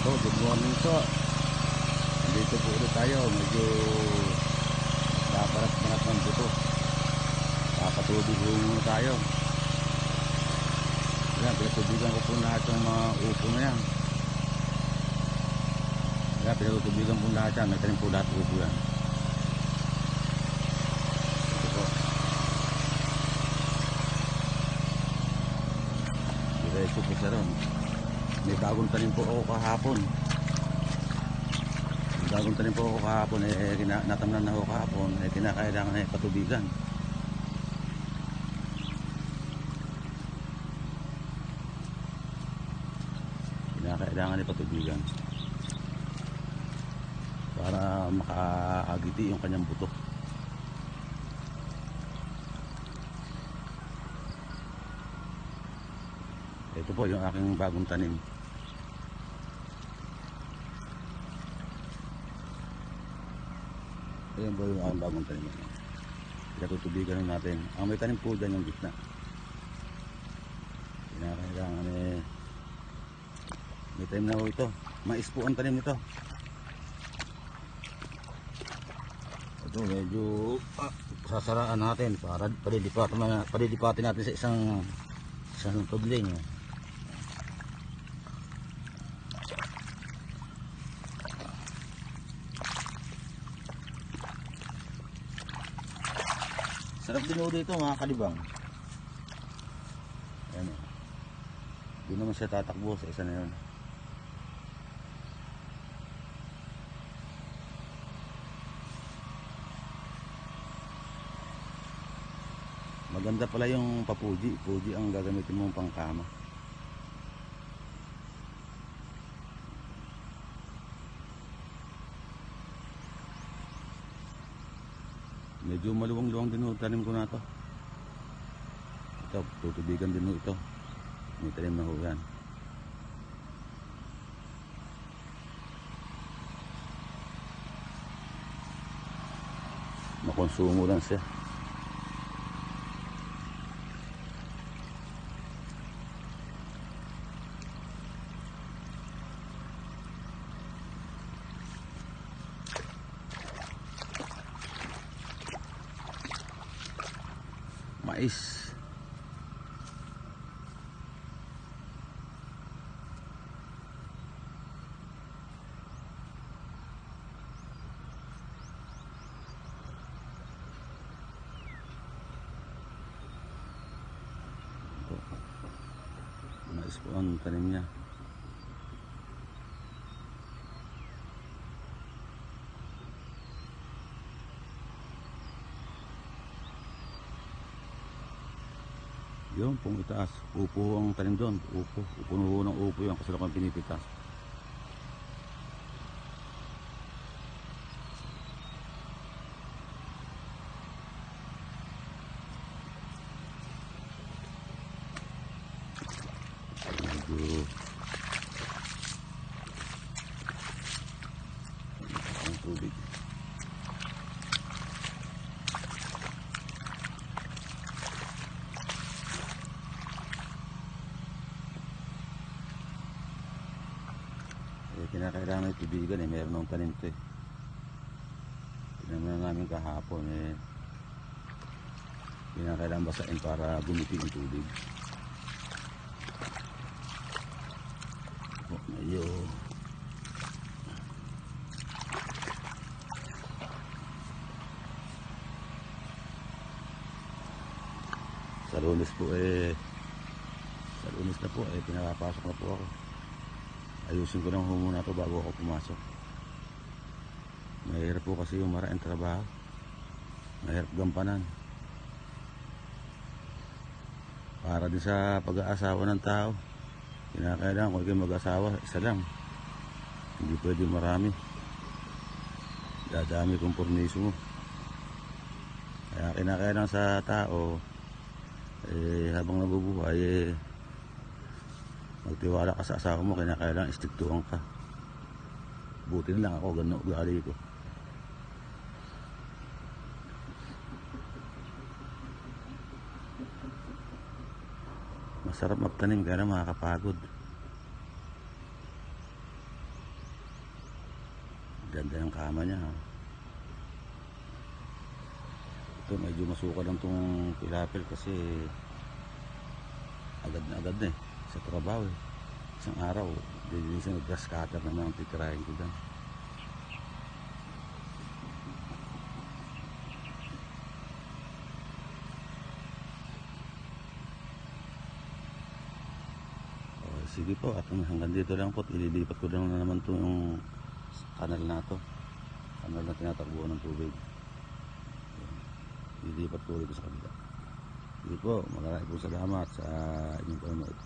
So, good morning po. Dito po ulit tayo. Medyo paparat-parat ng buto. Papatubig muna tayo. Ayan, pinatubigan ko po lahat yung mga upo na yan. Ayan, pinatubigan po lahat yan. May tanim po lahat upo yan. Ito po. Diretso po siya ron. May bagong tanim po ako kahapon. Natamnan na ako kahapon. Kinakailangan na patubigan. Kinakailangan na patubigan. Para makaagiti yung kanyang buto. Ito po yung aking bagong tanim. Ayan po yung aking bagong tanim. Pinatutubigan natin. Ang may tanim po dyan yung gitna. Kinakailangan may tanim na po ito. Mais po ang tanim nito. Ito medyo sasaraan natin para palilipatin natin sa isang tudling. Sarap din o dito mga kalibang. Ayan o. Hindi naman siya tatakbo sa isa na yun. Maganda pala yung papuji. Puji ang gagamitin mong pangkama. Medyo maluwang-luwang din ho tanim ko na to. Ito, tutubigan din ho ito. May tanim na ho yan. Makonsumo lang siya. Mais. Mais po ang tanim niya. Yun, pong itaas. Upo ang tanim doon. Upo. Puno ng upo yung kasalukang pinipitas. Medyo ang tubig. Kinakailangan itubigan meron ng tanim to Tinamnan namin kahapon kinakailangan basain para gumiti yung tubig. Medyo sa Lunes po sa Lunes na po pinapasok na po ako. Ayusin ko lang muna ito bago ako pumasok. Mahirap po kasi yung maraming trabaho. Mahirap gampanan. Para din sa pag-aasawa ng tao. Kinakailangan kung kayo mag-asawa, isa lang. Hindi pwede marami. Dadami kong porniso mo. Kaya kinakailangan sa tao, habang nabubuhay, magtiwala ka sa asawa mo, kinakailangan istiktuhan ka. Buti na lang ako, ganun ugali ko. Masarap magtanim kaya makakapagod. Ganda ng kama niya. Ha? Ito medyo masuka lang tong tilapil kasi agad na sa trabaho eh. Isang araw lilinisin, grass cutter naman ang titirahin ko dyan. Sige po, at hanggang dito lang po, ililipat ko lang na naman itong kanal na to, kanal na tinatakbuhan ng tubig. Ililipat ko ulit sa kabila. Sige po, maraming po salamat sa inyong panonood.